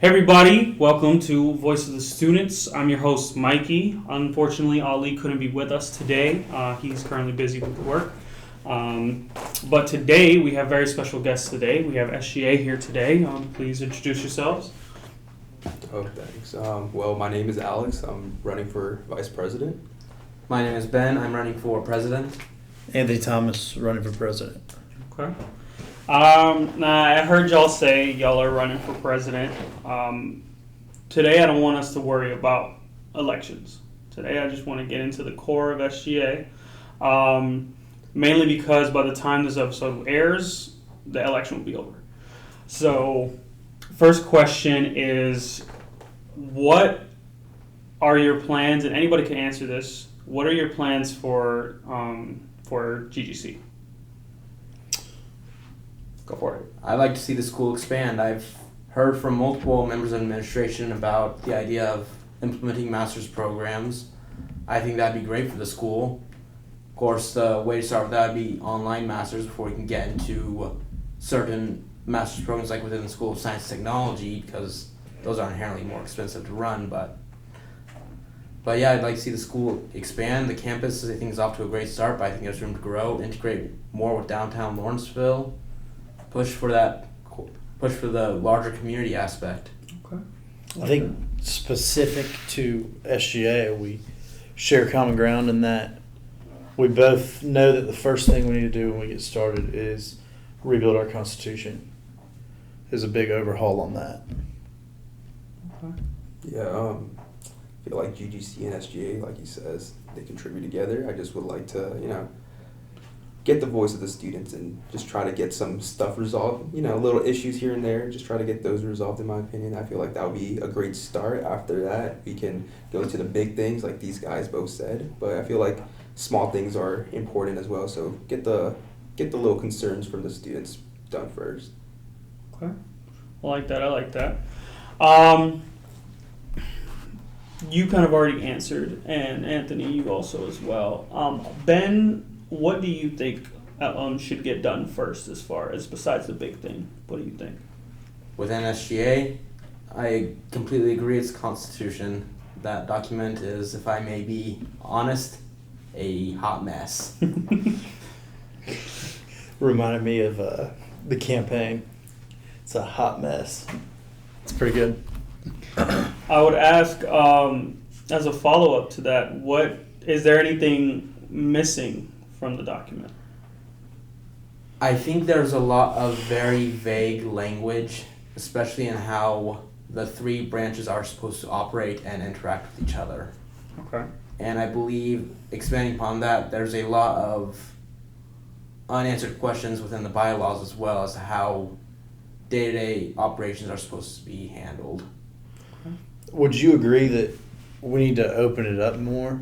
Hey everybody, welcome to Voice of the Students. I'm your host Mikey. Unfortunately, Ali couldn't be with us today. He's currently busy with work. But today we have very special guests today. We have SGA here today. Please introduce yourselves. Oh, thanks. Well, my name is Alex. I'm running for Vice President. My name is Ben. I'm running for President. Anthony Thomas, running for President. Okay. I heard y'all say y'all are running for president. Today I don't want us to worry about elections. Today I just want to get into the core of SGA. Mainly because by the time this episode airs, the election will be over. So, first question is, what are your plans? And anybody can answer this. What are your plans for GGC? Go for it. I'd like to see the school expand. I've heard from multiple members of administration about the idea of implementing master's programs. I think that'd be great for the school. Of course, the way to start with that would be online masters before we can get into certain master's programs like within the School of Science and Technology, because those are inherently more expensive to run. But yeah, I'd like to see the school expand. The campus, I think, is off to a great start, but I think there's room to grow, integrate more with downtown Lawrenceville, push for the larger community aspect. Okay. I think specific to SGA, we share common ground in that we both know that the first thing we need to do when we get started is rebuild our Constitution. There's a big overhaul on that. Okay. Yeah, I feel like GGC and SGA, like he says, they contribute together. I just would like to, get the voice of the students and just try to get some stuff resolved. Little issues here and there, just try to get those resolved, in my opinion. I feel like that would be a great start. After that, we can go into the big things like these guys both said. But I feel like small things are important as well. So get the little concerns from the students done first. Okay. I like that. You kind of already answered, and Anthony, you also as well. Ben, what do you think should get done first as far as besides the big thing? What do you think? Within SGA, I completely agree. It's the Constitution. That document is, if I may be honest, a hot mess. Reminded me of the campaign. It's a hot mess. It's pretty good. I would ask, as a follow-up to that, is there anything missing from the document? I think there's a lot of very vague language, especially in how the three branches are supposed to operate and interact with each other. Okay. And I believe, expanding upon that, there's a lot of unanswered questions within the bylaws as well as to how day-to-day operations are supposed to be handled. Would you agree that we need to open it up more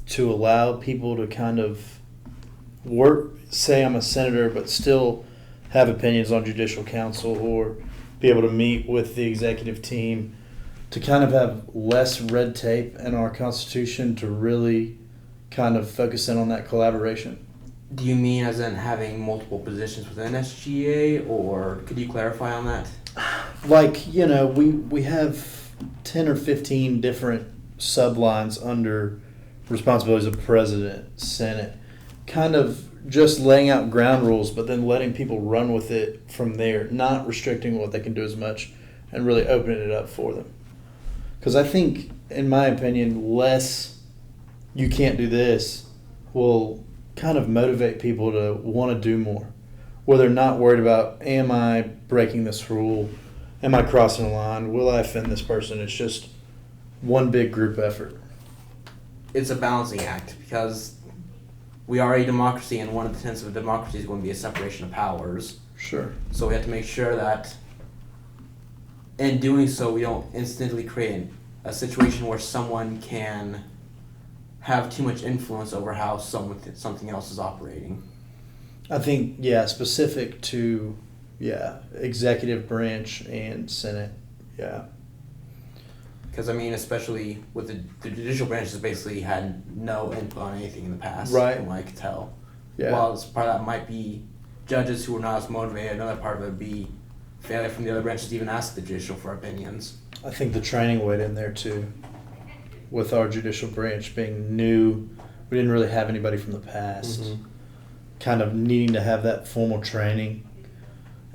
to allow people to kind of work, say I'm a senator, but still have opinions on judicial council, or be able to meet with the executive team to kind of have less red tape in our Constitution to really kind of focus in on that collaboration? Do you mean as in having multiple positions within SGA, or could you clarify on that? Like, we have 10 or 15 different sublines under responsibilities of president, senate, kind of just laying out ground rules, but then letting people run with it from there, not restricting what they can do as much and really opening it up for them. Because I think, in my opinion, less you can't do this will kind of motivate people to want to do more, where they're not worried about, am I breaking this rule? Am I crossing a line? Will I offend this person? It's just one big group effort. It's a balancing act, because we are a democracy, and one of the tenets of a democracy is going to be a separation of powers. Sure. So we have to make sure that in doing so, we don't instantly create a situation where someone can have too much influence over how something else is operating. I think, specific to, executive branch and Senate, Because, especially with the judicial branch has basically had no input on anything in the past, Right. from what I could tell. Yeah. While part of that might be judges who are not as motivated, another part of it would be failure from the other branches to even ask the judicial for opinions. I think the training weighed in there too, with our judicial branch being new. We didn't really have anybody from the past. Mhm. Kind of needing to have that formal training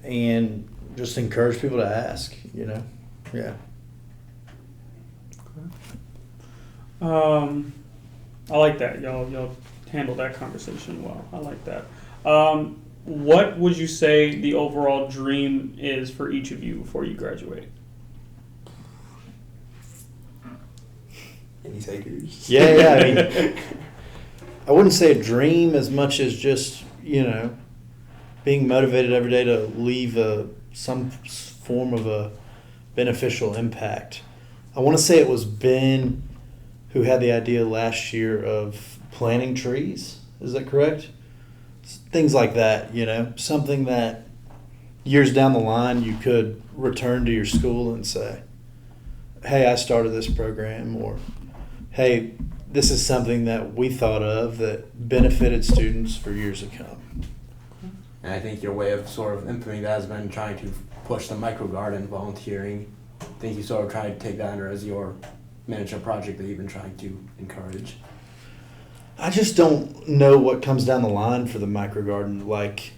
and just encourage people to ask, Yeah. I like that. Y'all handled that conversation well. I like that. What would you say the overall dream is for each of you before you graduate? Any takers? Yeah, I mean, I wouldn't say a dream as much as just, being motivated every day to leave some form of a beneficial impact. I want to say it was Ben who had the idea last year of planting trees. Is that correct? Things like that, something that years down the line you could return to your school and say, hey, I started this program, or hey, this is something that we thought of that benefited students for years to come. And I think your way of sort of implementing that has been trying to push the micro garden volunteering. I think you sort of tried to take that under as your miniature project that you've been trying to encourage. I just don't know what comes down the line for the micro garden. Like,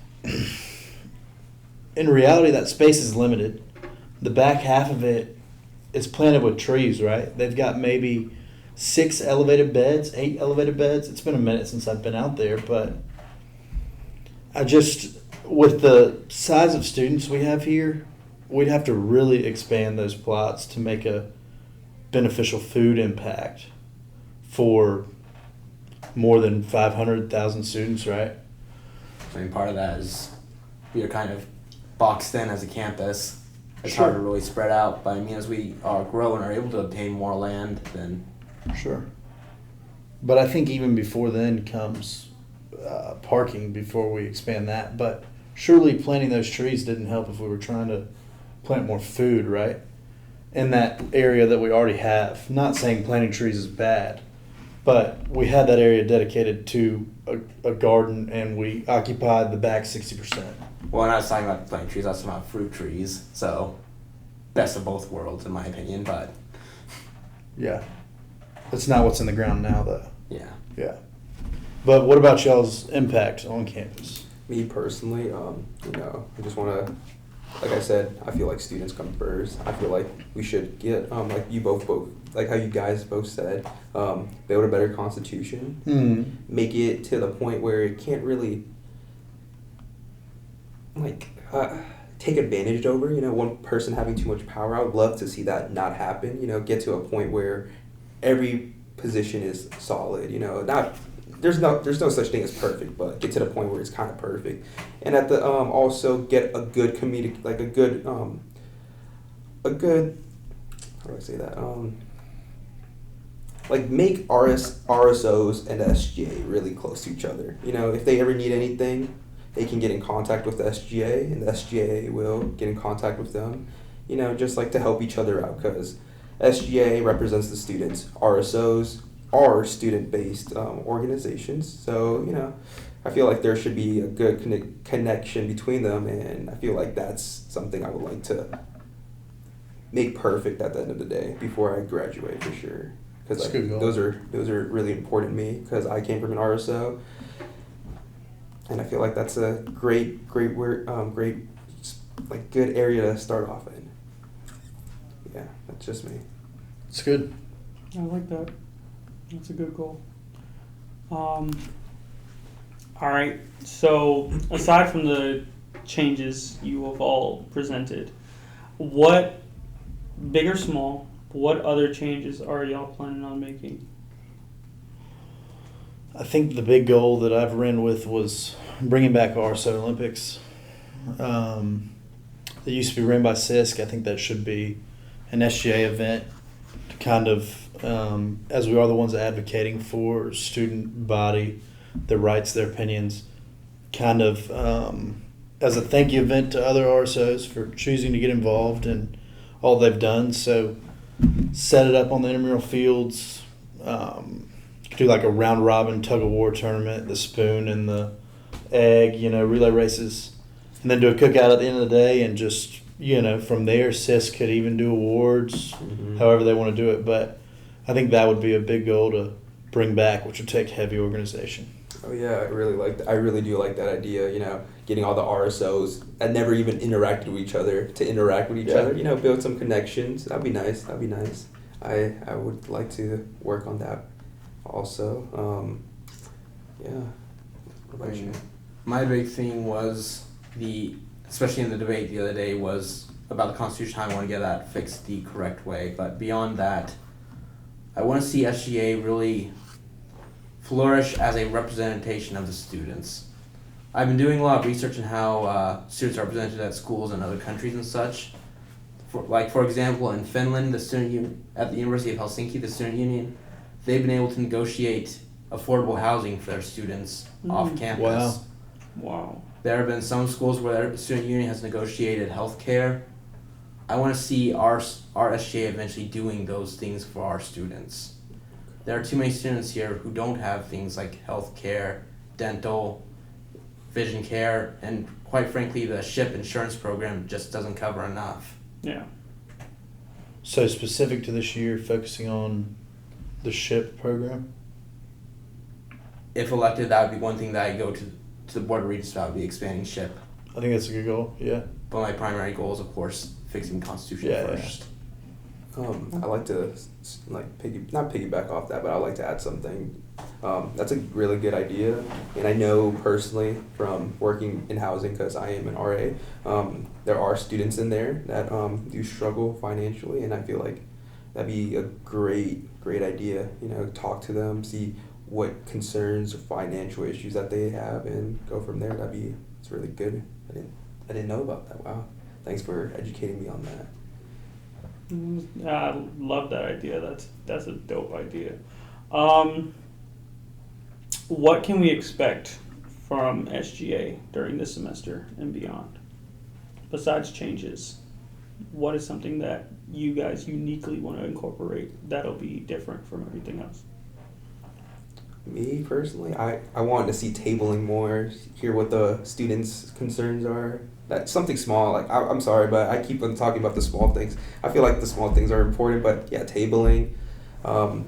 in reality, that space is limited. The back half of it is planted with trees, right? They've got maybe 8 elevated beds. It's been a minute since I've been out there, but with the size of students we have here, we'd have to really expand those plots to make a beneficial food impact for more than 500,000 students, right? I mean, part of that is you're kind of boxed in as a campus. It's Sure. hard to really spread out, but I mean, as we grow and are able to obtain more land, then Sure. But I think even before then comes parking before we expand that. But surely planting those trees didn't help if we were trying to plant more food, right? In that area that we already have. Not saying planting trees is bad, but we had that area dedicated to a garden, and we occupied the back 60%. well, I'm not talking about planting trees, I was talking about fruit trees. So, best of both worlds, in my opinion. But Yeah. That's not what's in the ground now, though. yeah, Yeah. But what about y'all's impact on campus? Me personally, I just want to, like I said, I feel like students come first. I feel like we should get, like you both, like how you guys both said, build a better constitution, make it to the point where it can't really, take advantage over, one person having too much power. I would love to see that not happen, get to a point where every position is solid, there's no such thing as perfect, but get to the point where it's kind of perfect. And at the also get a good comedic, like a good how do I say that? Like make RSOs and SGA really close to each other. If they ever need anything, they can get in contact with the SGA, and the SGA will get in contact with them. Just like to help each other out, because SGA represents the students. RSOs are student-based organizations. So, I feel like there should be a good connection between them, and I feel like that's something I would like to make perfect at the end of the day before I graduate for sure. Because those are really important to me, because I came from an RSO, and I feel like that's a great like good area to start off in. Yeah, that's just me. It's good. I like that. That's a good goal. All right. So aside from the changes you have all presented, what, big or small, what other changes are y'all planning on making? I think the big goal that I've ran with was bringing back RSO Olympics. They used to be ran by CISC. I think that should be an SGA event to kind of, as we are the ones advocating for student body, their rights, their opinions, kind of as a thank you event to other RSOs for choosing to get involved in all they've done. So set it up on the intramural fields, do like a round robin tug of war tournament, the spoon and the egg, relay races, and then do a cookout at the end of the day and just from there, CIS could even do awards, Mhm. however they want to do it. But I think that would be a big goal to bring back, which would take heavy organization. Oh yeah, I really do like that idea. Getting all the RSOs that never even interacted with each other to interact with each Yeah. other. Build some connections. That'd be nice. I would like to work on that also. Yeah. What about you? My big thing was especially in the debate the other day, was about the Constitution, how I want to get that fixed the correct way. But beyond that, I want to see SGA really flourish as a representation of the students. I've been doing a lot of research on how students are represented at schools in other countries and such. For example, in Finland, at the University of Helsinki, the student union, they've been able to negotiate affordable housing for their students off campus. Wow. There have been some schools where the student union has negotiated health care. I want to see our SGA eventually doing those things for our students. There are too many students here who don't have things like health care, dental, vision care, and quite frankly, the SHIP insurance program just doesn't cover enough. Yeah. So specific to this year, focusing on the SHIP program. If elected, that would be one thing that I go to the Board of Regents about, would be expanding SHIP. I think that's a good goal. Yeah. But my primary goal is, of course, fixing the Constitution first. I like to not piggyback off that, but I like to add something. That's a really good idea, and I know personally from working in housing, because I am an RA, there are students in there that do struggle financially, and I feel like that'd be a great idea. Talk to them, see what concerns or financial issues that they have, and go from there. It's really good. I didn't know about that. Wow, thanks for educating me on that. I love that idea. That's a dope idea. What can we expect from SGA during this semester and beyond? Besides changes, what is something that you guys uniquely want to incorporate that'll be different from everything else? Me personally, I want to see tabling more, hear what the students' concerns are. That's something small. Like I'm sorry, but I keep on talking about the small things. I feel like the small things are important, but yeah, tabling, going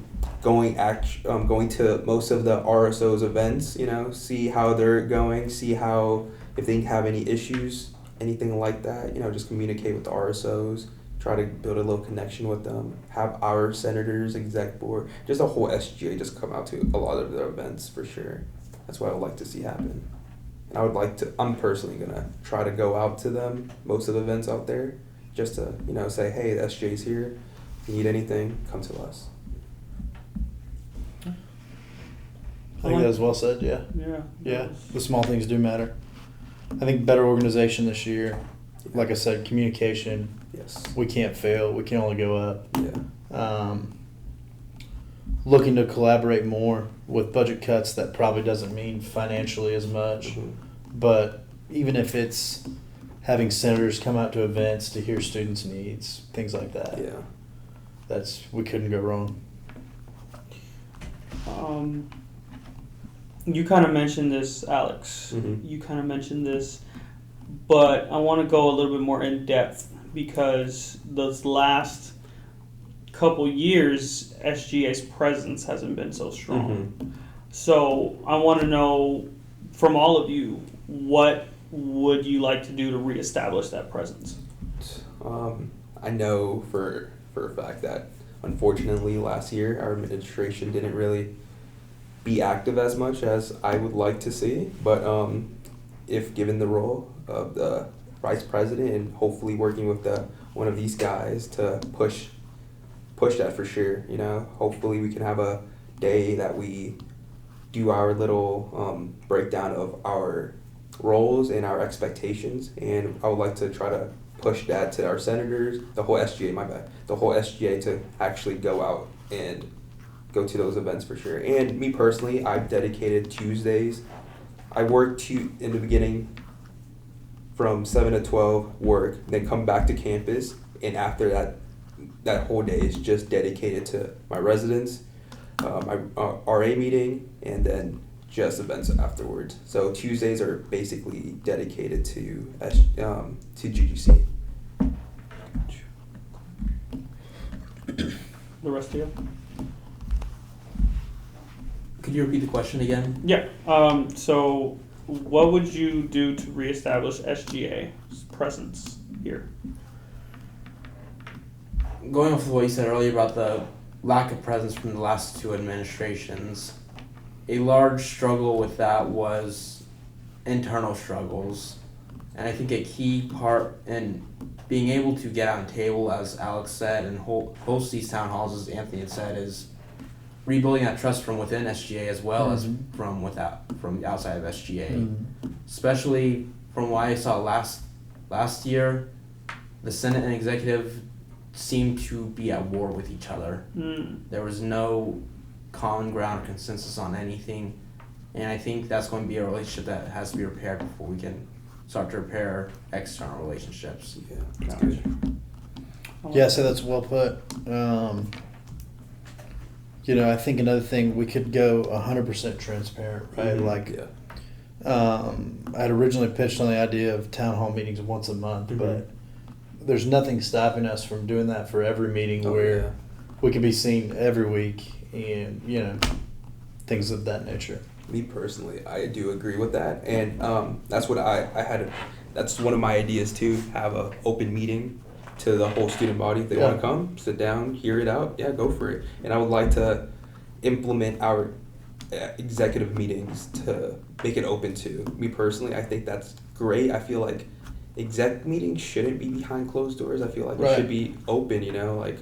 to most of the RSO's events. See how they're going, see how if they have any issues, anything like that. Just communicate with the RSOs. Try to build a little connection with them. Have our senators, exec board, just the whole SGA just come out to a lot of their events for sure. That's what I would like to see happen. And I'm personally going to try to go out to them, most of the events out there, just to, say, hey, the SGA's here. If you need anything, come to us. I think that was well said, yeah. Yeah. Yeah, the small things do matter. I think better organization this year. Like I said, communication. Yes. We can't fail. We can only go up. Yeah. Looking to collaborate more with budget cuts. That probably doesn't mean financially as much. Mm-hmm. But even if it's having senators come out to events to hear students' needs, things like that. Yeah. We couldn't go wrong. You kind of mentioned this, Alex. Mm-hmm. You kind of mentioned this, but I want to go a little bit more in depth because those last couple years, SGA's presence hasn't been so strong. Mm-hmm. So I want to know from all of you, what would you like to do to reestablish that presence? I know for a fact that unfortunately last year our administration didn't really be active as much as I would like to see, but if given the role of the vice president and hopefully working with one of these guys to push that for sure, hopefully we can have a day that we do our little breakdown of our roles and our expectations, and I would like to try to push that to our senators, the whole SGA to actually go out and go to those events for sure. And me personally, I've dedicated Tuesdays. I work in the beginning from 7 to 12 work, then come back to campus, and after that whole day is just dedicated to my residents, my RA meeting, and then just events afterwards. So Tuesdays are basically dedicated to GGC. the rest of you? Could you repeat the question again? Yeah. So, what would you do to reestablish SGA's presence here? Going off of what you said earlier about the lack of presence from the last two administrations, a large struggle with that was internal struggles. And I think a key part in being able to get on table, as Alex said, and host these town halls, as Anthony had said, is rebuilding that trust from within SGA as well as from the outside of SGA. Especially from what I saw last year, the Senate and executive seemed to be at war with each other. There was no common ground or consensus on anything, and I think that's going to be a relationship that has to be repaired before we can start to repair external relationships. Yeah, that's good. Yeah, so that's well put. I think another thing, we could go 100% transparent, right? Yeah. I'd originally pitched on the idea of town hall meetings once a month, but there's nothing stopping us from doing that for every meeting where we can be seen every week and, things of that nature. Me personally, I do agree with that, and that's what I had. That's one of my ideas too. Have a open meeting to the whole student body. If they want to come, sit down, hear it out. Yeah, go for it. And I would like to implement our executive meetings to make it open to me personally. I think that's great. I feel like exec meetings shouldn't be behind closed doors. I feel like it should be open. Like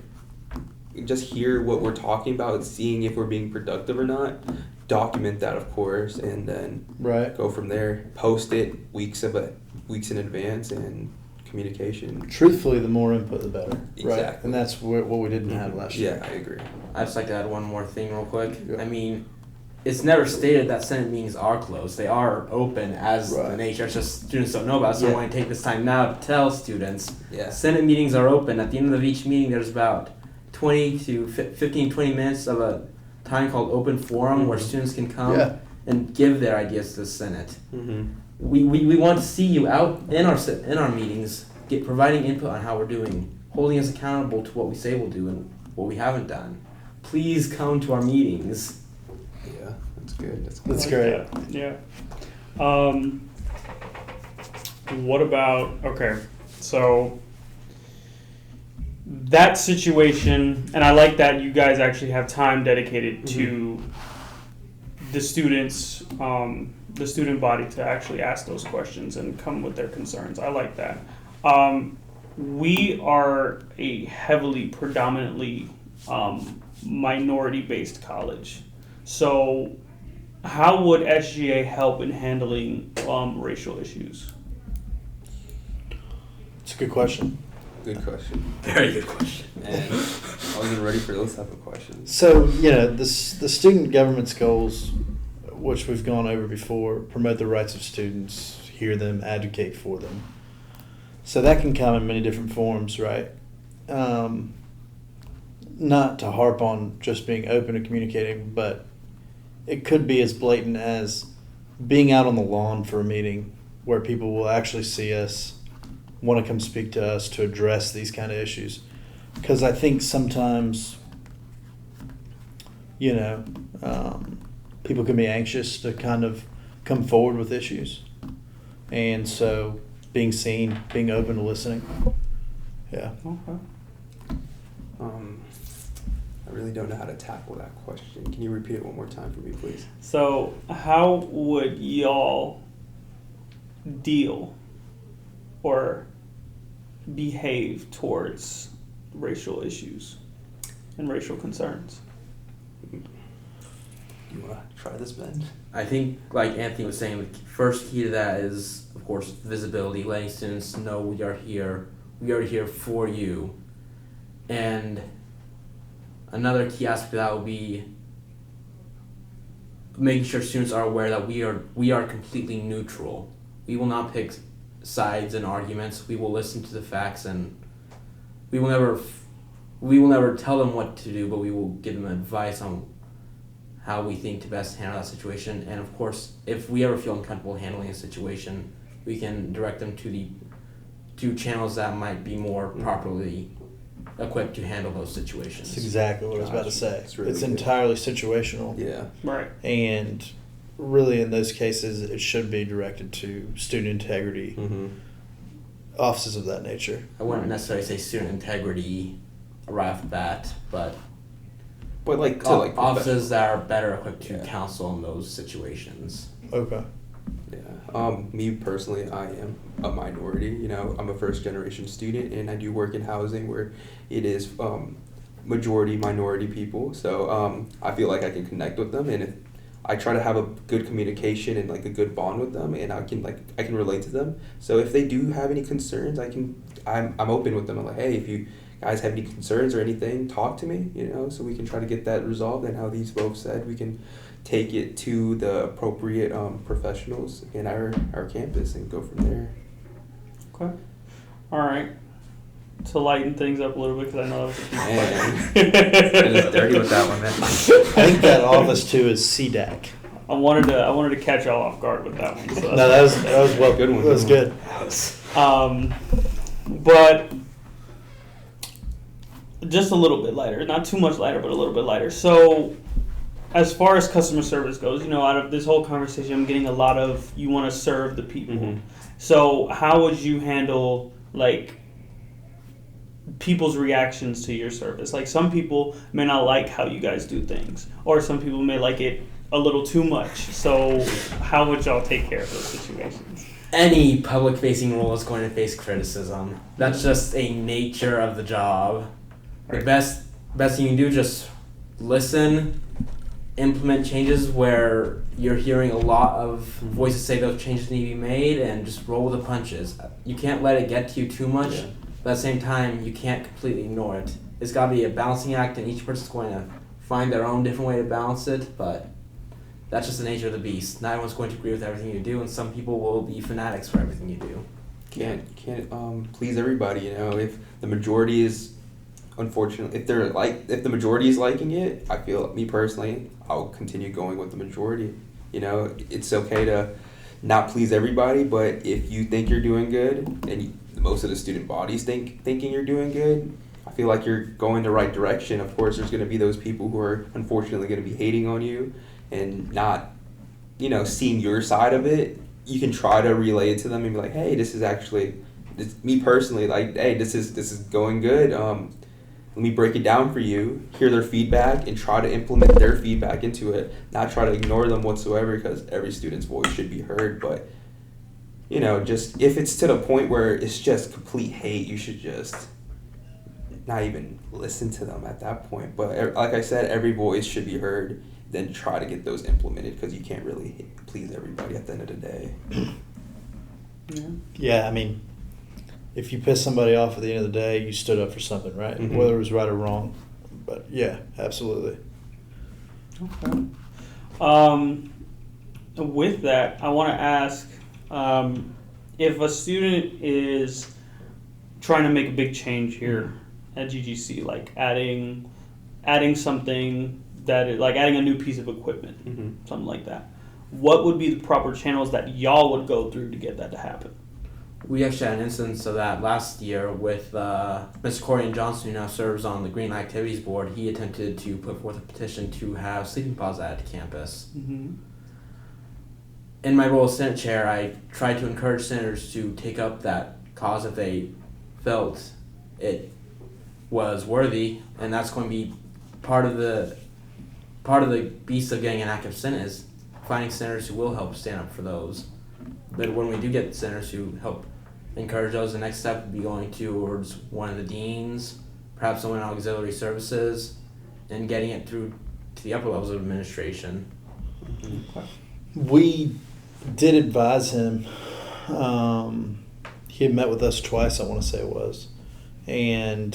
just hear what we're talking about, seeing if we're being productive or not. Document that, of course, and then go from there. Post it weeks in advance, and communication. Truthfully, the more input, the better. Exactly. Right? And that's what we didn't have last year. Yeah, I agree. I'd just like to add one more thing real quick. Yeah. I mean, it's never stated that Senate meetings are closed. They are open as the nature. It's just students don't know about it. So I want to take this time now to tell students. Yeah. Senate meetings are open. At the end of each meeting, there's about 20 to 15, 20 minutes of a time called open forum where students can come and give their ideas to the Senate. We want to see you out in our meetings, providing input on how we're doing, holding us accountable to what we say we'll do and what we haven't done. Please come to our meetings. Yeah, that's good. That's great. Yeah. What about, so that situation, and I like that you guys actually have time dedicated to the students, the student body to actually ask those questions and come with their concerns. I like that. We are a heavily, predominantly minority-based college. So how would SGA help in handling racial issues? It's a good question. Good question. Very good question. And I wasn't ready for those type of questions. So, the student government's goals, which we've gone over before, promote the rights of students, hear them, advocate for them. So that can come in many different forms, right? Not to harp on just being open and communicating, but it could be as blatant as being out on the lawn for a meeting where people will actually see us, want to come speak to us to address these kind of issues. Because I think sometimes, people can be anxious to kind of come forward with issues. And so being seen, being open to listening. Yeah. Okay. I really don't know how to tackle that question. Can you repeat it one more time for me, please? So how would y'all deal or behave towards racial issues and racial concerns? You want to try this, Ben? I think, like Anthony was saying, the first key to that is, of course, visibility, letting students know we are here for you. And another key aspect of that would be making sure students are aware that we are completely neutral. We will not pick sides in arguments. We will listen to the facts, and we will never tell them what to do, but we will give them advice on how we think to best handle that situation. And of course, if we ever feel uncomfortable handling a situation, we can direct them to channels that might be more properly equipped to handle those situations. That's exactly what I was about to Gotcha. say. It's really It's good. entirely situational. Yeah. Right. And really, in those cases, it should be directed to student integrity, Mm-hmm. offices of that nature. I wouldn't necessarily say student integrity right off the bat, but But like to like offices that are better equipped to Yeah. counsel in those situations. Okay. Yeah. Me personally, I am a minority. You know, I'm a first generation student, and I do work in housing where it is majority minority people. So I feel like I can connect with them, and if I try to have a good communication and like a good bond with them, and I can relate to them. So if they do have any concerns, I'm open with them. I'm like, hey, if you guys have any concerns or anything, talk to me. You know, so we can try to get that resolved. And how these folks said, we can take it to the appropriate professionals in our campus and go from there. Okay. All right. To lighten things up a little bit, because I know that was a Man. It is dirty with that one, man. I think that office too is CDAC. I wanted to catch y'all off guard with that one. So No, that was well. Good one, That was good good. But just a little bit lighter, not too much lighter, but a little bit lighter. So, as far as customer service goes, you know, out of this whole conversation, I'm getting a lot of you want to serve the people. Mhm. So, how would you handle like people's reactions to your service? Like, some people may not like how you guys do things, or some people may like it a little too much. So, how would y'all take care of those situations? Any public facing role is going to face criticism. That's just a nature of the job. The Right. best thing you can do is just listen, implement changes where you're hearing a lot of voices say those changes need to be made, and just roll with the punches. You can't let it get to you too much, Yeah. but at the same time, you can't completely ignore it. It's got to be a balancing act, and each person's going to find their own different way to balance it, but that's just the nature of the beast. Not everyone's going to agree with everything you do, and some people will be fanatics for everything you do. Can't please everybody. You know, if the majority is, unfortunately, if the majority is liking it, I feel, me personally, I'll continue going with the majority. You know, it's okay to not please everybody, but if you think you're doing good, and most of the student bodies thinking you're doing good, I feel like you're going the right direction. Of course, there's going to be those people who are unfortunately going to be hating on you and not, you know, seeing your side of it. You can try to relay it to them and be like, hey, this is actually, me personally, like, hey, this is going good. Let me break it down for you, hear their feedback, and try to implement their feedback into it. Not try to ignore them whatsoever, because every student's voice should be heard. But, you know, just if it's to the point where it's just complete hate, you should just not even listen to them at that point. But like I said, every voice should be heard. Then try to get those implemented, because you can't really please everybody at the end of the day. Yeah. Yeah, I mean, if you piss somebody off at the end of the day, you stood up for something, right? Mhm. Whether it was right or wrong. But yeah, absolutely. Okay. With that, I want to ask if a student is trying to make a big change here at GGC, like adding something that is, like adding a new piece of equipment, Mm-hmm. something like that. What would be the proper channels that y'all would go through to get that to happen? We actually had an instance of that last year with Mr. Corian Johnson, who now serves on the Green Activities Board. He attempted to put forth a petition to have sleeping pods added to campus. Mm-hmm. In my role as Senate Chair, I tried to encourage senators to take up that cause if they felt it was worthy, and that's going to be part of the beast of getting an active Senate is finding senators who will help stand up for those. But when we do get senators who help encourage those, the next step would be going towards one of the deans, perhaps someone in auxiliary services, and getting it through to the upper levels of administration. We did advise him. He had met with us twice, I want to say it was. And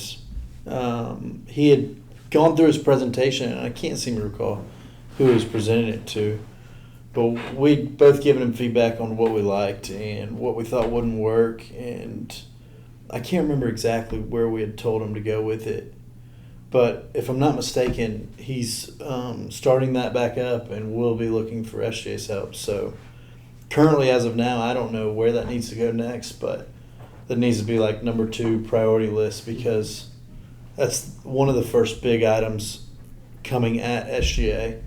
he had gone through his presentation, and I can't seem to recall who he was presenting it to. But we'd both given him feedback on what we liked and what we thought wouldn't work. And I can't remember exactly where we had told him to go with it. But if I'm not mistaken, he's starting that back up and will be looking for SJ's help. So currently, as of now, I don't know where that needs to go next, but that needs to be like number 2 priority list, because That's one of the first big items coming at SGA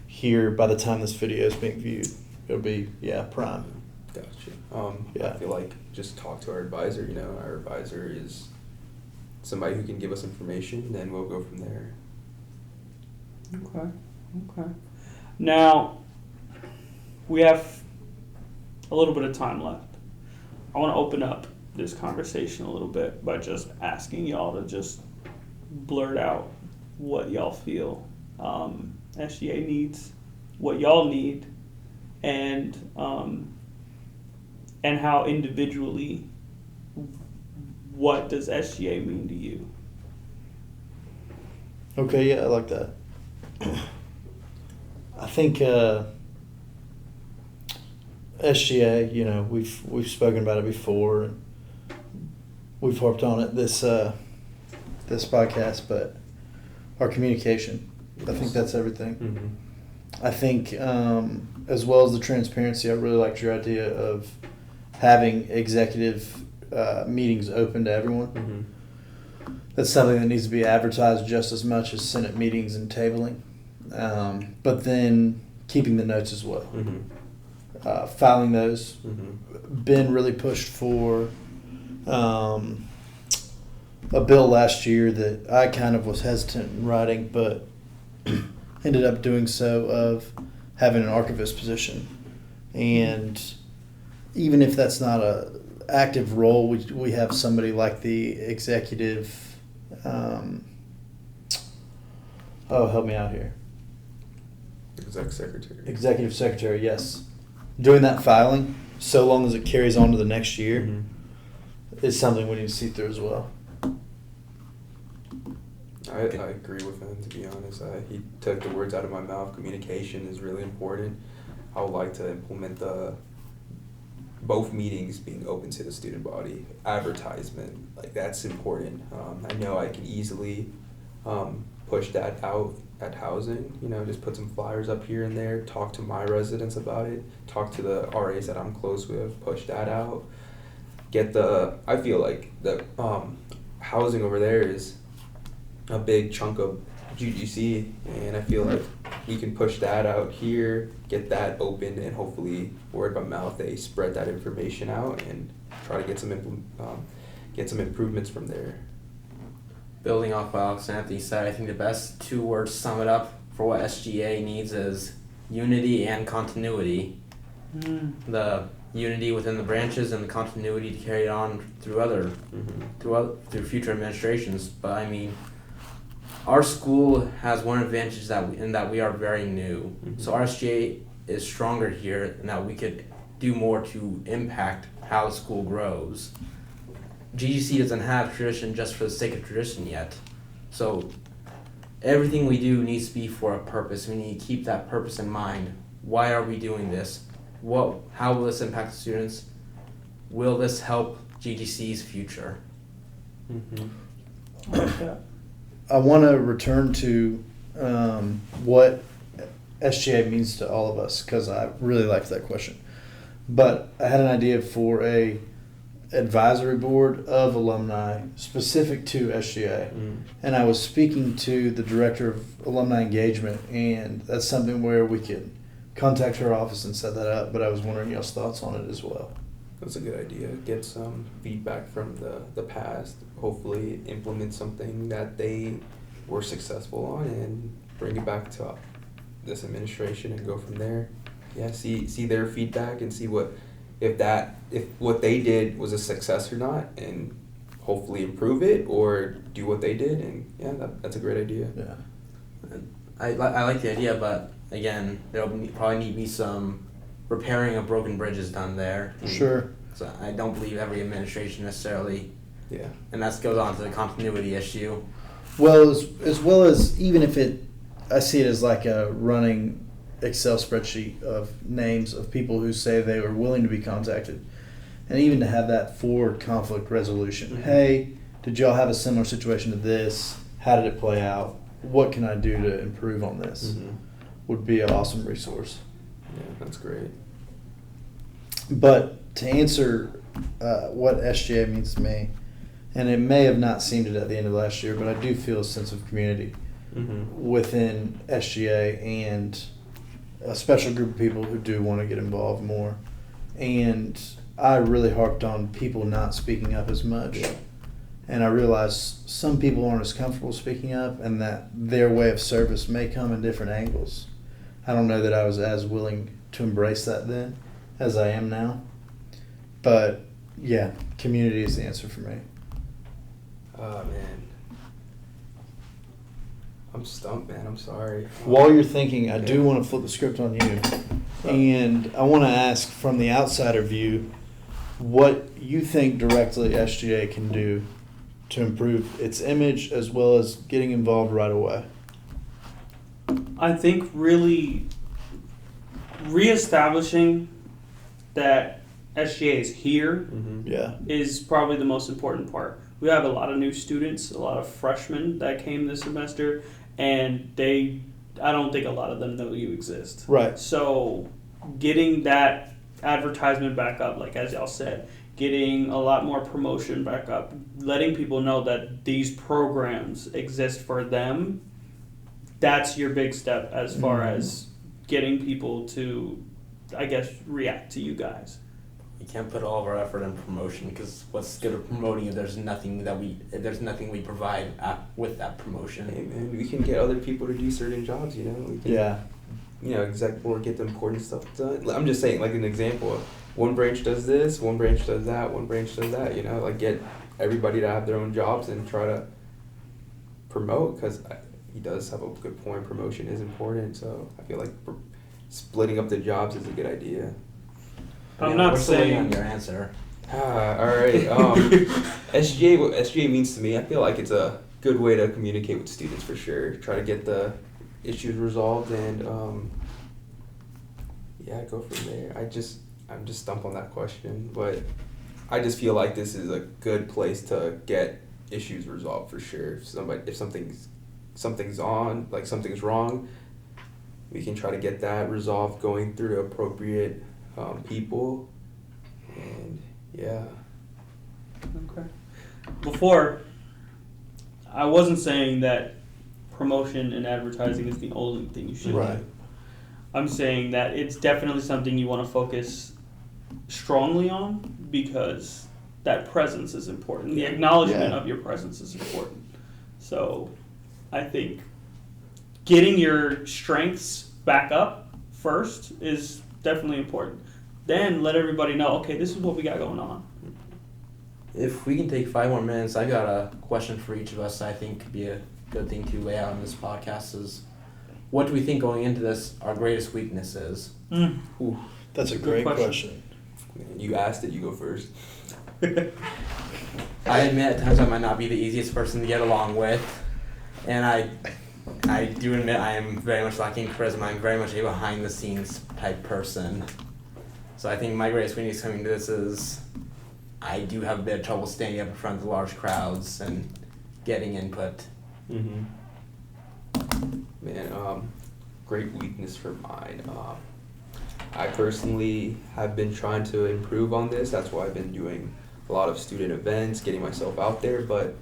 here by the time this video is being viewed. It'll be, prime. Gotcha. Yeah. I feel like just talk to our advisor. You know, our advisor is somebody who can give us information, then we'll go from there. Okay. Now, we have a little bit of time left. I want to open up this conversation a little bit by just asking y'all to just blurt out what y'all feel SGA needs, what y'all need, and how individually, what does SGA mean to you? Okay, yeah, I like that. I think SGA, you know, we've spoken about it before, and we've harped on it this podcast, but our communication, I think that's everything. Mm-hmm. I think as well as the transparency, I really liked your idea of having executive meetings open to everyone. Mm-hmm. That's something that needs to be advertised just as much as Senate meetings and tabling. But then keeping the notes as well. Mm-hmm. Filing those. Mm-hmm. Ben really pushed for a bill last year that I kind of was hesitant in writing, but ended up doing so, of having an archivist position. And even if that's not a active role, we have somebody like the executive. Help me out here. Executive secretary, yes. Doing that filing, so long as it carries on to the next year, Mm-hmm. is something we need to see through as well. I agree with him, to be honest. He took the words out of my mouth. Communication is really important. I would like to implement both meetings being open to the student body. Advertisement, like, that's important. I know I can easily push that out at housing, you know, just put some flyers up here and there, talk to my residents about it, talk to the RAs that I'm close with, push that out. I feel like the housing over there is a big chunk of GGC, and I feel like we can push that out here, get that open, and hopefully word by mouth they spread that information out and try to get some improvements from there. Building off what Alex and Anthony said, I think the best two words to sum it up for what SGA needs is unity and continuity. The unity within the branches and the continuity to carry it on through through future administrations. But I mean, our school has one advantage in that we are very new. Mm-hmm. So our SGA is stronger here, and that we could do more to impact how the school grows. GGC doesn't have tradition just for the sake of tradition yet. So everything we do needs to be for a purpose. We need to keep that purpose in mind. Why are we doing this? How will this impact the students? Will this help GGC's future? Mm-hmm. I like that. I want to return to what SGA means to all of us, because I really liked that question. But I had an idea for a advisory board of alumni specific to SGA. And I was speaking to the director of alumni engagement, and that's something where we could contact her office and set that up, but I was wondering y'all's thoughts on it as well. That's a good idea. Get some feedback from the past, hopefully implement something that they were successful on, and bring it back to this administration and go from there. Yeah, see their feedback and see if what they did was a success or not, and hopefully improve it or do what they did, and that's a great idea. Yeah. I like the idea, but again, there'll probably need to be some repairing of broken bridges done there. Sure. So I don't believe every administration necessarily, Yeah. and that goes on to the continuity issue. Well, as well as, even if I see it as like a running Excel spreadsheet of names of people who say they were willing to be contacted, and even to have that for conflict resolution. Mm-hmm. Hey, did y'all have a similar situation to this? How did it play out? What can I do to improve on this? Mm-hmm. Would be an awesome resource. Yeah, that's great. But to answer what SGA means to me, and it may have not seemed it at the end of last year, but I do feel a sense of community within SGA and a special group of people who do want to get involved more. And I really harped on people not speaking up as much. Yeah. And I realized some people aren't as comfortable speaking up, and that their way of service may come in different angles. I don't know that I was as willing to embrace that then as I am now. But yeah, community is the answer for me. Oh, man. I'm stumped, man. I'm sorry. While you're thinking, I do want to flip the script on you. And I want to ask from the outsider view what you think directly SGA can do to improve its image as well as getting involved right away. I think really reestablishing that SGA is here Yeah. is probably the most important part. We have a lot of new students, a lot of freshmen that came this semester, and I don't think a lot of them know you exist. Right. So getting that advertisement back up, like as y'all said, getting a lot more promotion back up, letting people know that these programs exist for them, that's your big step as far as getting people to, I guess, react to you guys. We can't put all of our effort in promotion because what's good at promoting if there's nothing we provide with that promotion. Hey, man, we can get other people to do certain jobs, you know? We can, Yeah. you know, or get the important stuff done. I'm just saying, like an example, one branch does this, one branch does that, one branch does that, you know? Like get everybody to have their own jobs and try to promote, because he does have a good point. Promotion is important, so I feel like splitting up the jobs is a good idea. I'm not we're still waiting saying on your answer. All right. SGA, what SGA means to me, I feel like it's a good way to communicate with students for sure. Try to get the issues resolved and go from there. I'm just stumped on that question, but I just feel like this is a good place to get issues resolved for sure. If something's wrong, we can try to get that resolved going through appropriate people, and yeah. Okay. Before, I wasn't saying that promotion and advertising is the only thing you should Right. do. I'm saying that it's definitely something you want to focus strongly on because that presence is important. The acknowledgement of your presence is important. So I think getting your strengths back up first is definitely important. Then let everybody know, okay, this is what we got going on. If we can take 5 more minutes, I got a question for each of us I think could be a good thing to lay out on this podcast is, what do we think going into this our greatest weakness is? That's a Good great question. question. Man, you asked it, you go first. I admit at times I might not be the easiest person to get along with, and I do admit I am very much lacking charisma. I'm very much a behind-the-scenes type person. So I think my greatest weakness coming to this is I do have a bit of trouble standing up in front of the large crowds and getting input. Man, great weakness for mine. I personally have been trying to improve on this. That's why I've been doing a lot of student events, getting myself out there, but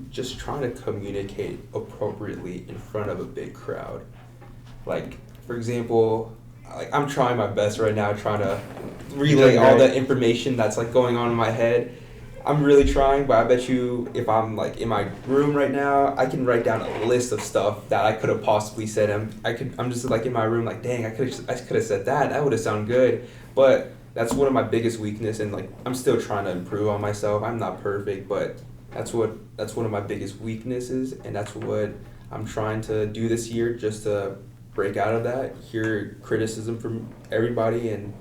just trying to communicate appropriately in front of a big crowd. Like, for example, I'm trying my best right now, trying to relay all the information that's like going on in my head. I'm really trying, but I bet you if I'm like in my room right now, I can write down a list of stuff that I could have possibly said. I'm just like in my room, like, dang, I could have said that. That would have sounded good. But that's one of my biggest weakness, and like I'm still trying to improve on myself. I'm not perfect, but that's one of my biggest weaknesses, and that's what I'm trying to do this year, just to break out of that, hear criticism from everybody, and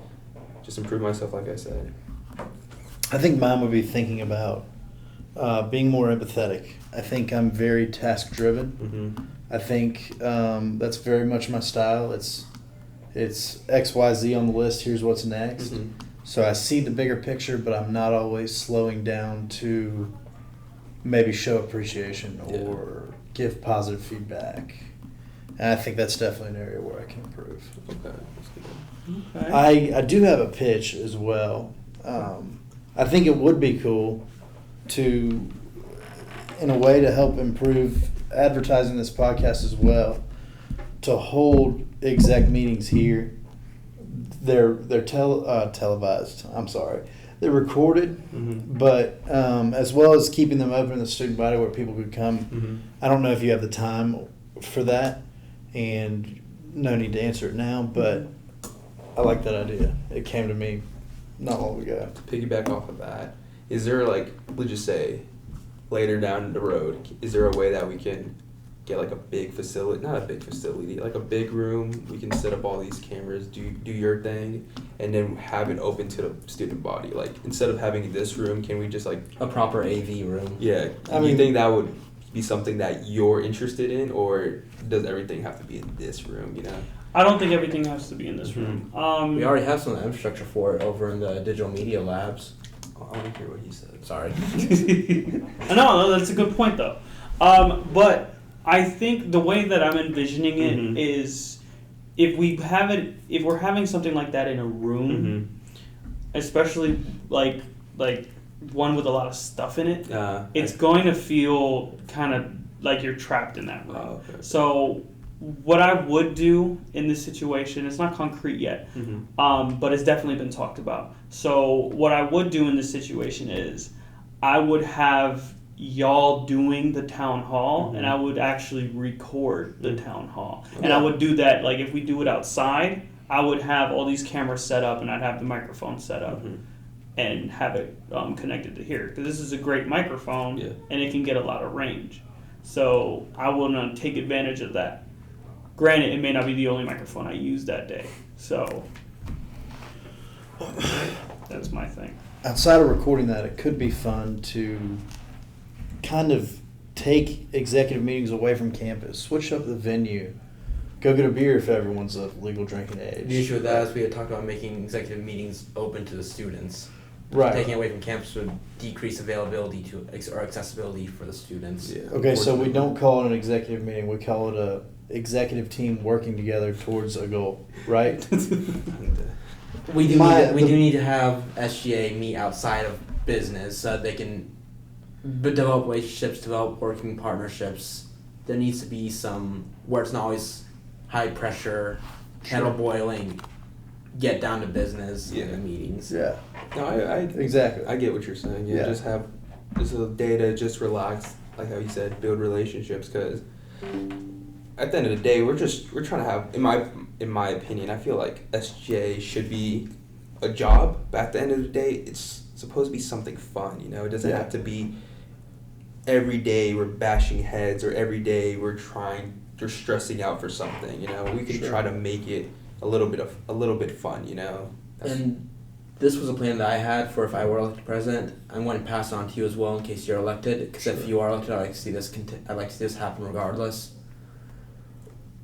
just improve myself, like I said. I think mine would be thinking about being more empathetic. I think I'm very task driven. I think that's very much my style. It's X, Y, Z on the list. Here's what's next. So I see the bigger picture, but I'm not always slowing down to maybe show appreciation or give positive feedback. And I think that's definitely an area where I can improve. Okay, that's good. Okay. I do have a pitch as well. I think it would be cool to in a way to help improve advertising this podcast as well, to hold exec meetings here. They're televised. I'm sorry. They're recorded, but as well as keeping them open in the student body where people could come. I don't know if you have the time for that, and no need to answer it now, but I like that idea. It came to me not long ago. To piggyback off of that, is there let's just say, later down the road, is there a way that we can get a big facility, not a big facility, a big room, we can set up all these cameras, do your thing, and then have it open to the student body? Instead of having this room, can we just a proper AV room? Yeah. Do you think that would be something that you're interested in, or does everything have to be in this room, I don't think everything has to be in this room. We already have some infrastructure for it over in the digital media labs. Oh, I want to hear what he said. Sorry. No, that's a good point though. But I think the way that I'm envisioning it is, if we're having something like that in a room, especially like one with a lot of stuff in it, it's going to feel kind of like you're trapped in that room. Oh, okay. So what I would do in this situation, it's not concrete yet, but it's definitely been talked about. So what I would do in this situation is, I would have y'all doing the town hall, and I would actually record the town hall. And I would do that, if we do it outside, I would have all these cameras set up, and I'd have the microphone set up and have it connected to here. Because this is a great microphone, and it can get a lot of range. So I want to take advantage of that. Granted, it may not be the only microphone I use that day. So that's my thing. Outside of recording that, it could be fun to kind of take executive meetings away from campus, switch up the venue, go get a beer if everyone's of legal drinking age. The issue with that is we had talked about making executive meetings open to the students. Right. Taking it away from campus would decrease availability or accessibility for the students. Yeah. Okay, so we don't call it an executive meeting. We call it a executive team working together towards a goal, right? We do need to have SGA meet outside of business so that they can develop relationships, develop working partnerships. There needs to be some where it's not always high pressure, kettle boiling, get down to business in the meetings. Yeah. No, I Exactly. I get what you're saying. Yeah, just have just a day to just relax, like how you said, build relationships. Because at the end of the day, we're trying to have, in my opinion, I feel like SJ should be a job, but at the end of the day, it's supposed to be something fun. It doesn't have to be every day we're bashing heads, or every day we're stressing out for something. We can try to make it a little bit fun. And this was a plan that I had for if I were elected president. I'm going to pass it on to you as well in case you're elected. Because if you are elected, I'd like to see this happen regardless.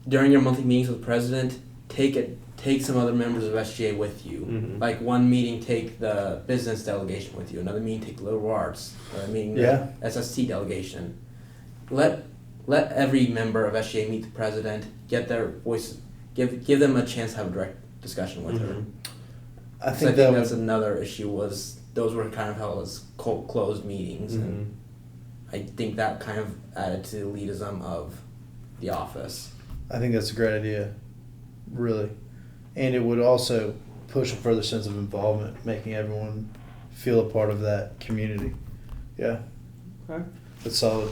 During your monthly meetings with the president, take some other members of SGA with you. Like one meeting, take the business delegation with you. Another meeting, take the liberal arts. Another meeting, the SST delegation. Let every member of SGA meet the president, get their voice, give them a chance to have a direct discussion with her. I think that's another issue, was those were kind of held as closed meetings, and I think that kind of added to the elitism of the office. I think that's a great idea, really. And it would also push a further sense of involvement, making everyone feel a part of that community. Yeah. Okay. That's solid.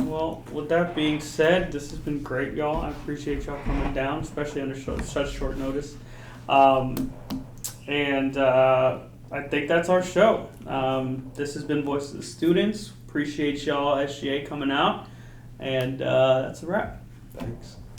Well, with that being said, this has been great, y'all. I appreciate y'all coming down, especially under such short notice. And I think that's our show. This has been Voice of the Students. Appreciate y'all, SGA, coming out. And that's a wrap. Thanks.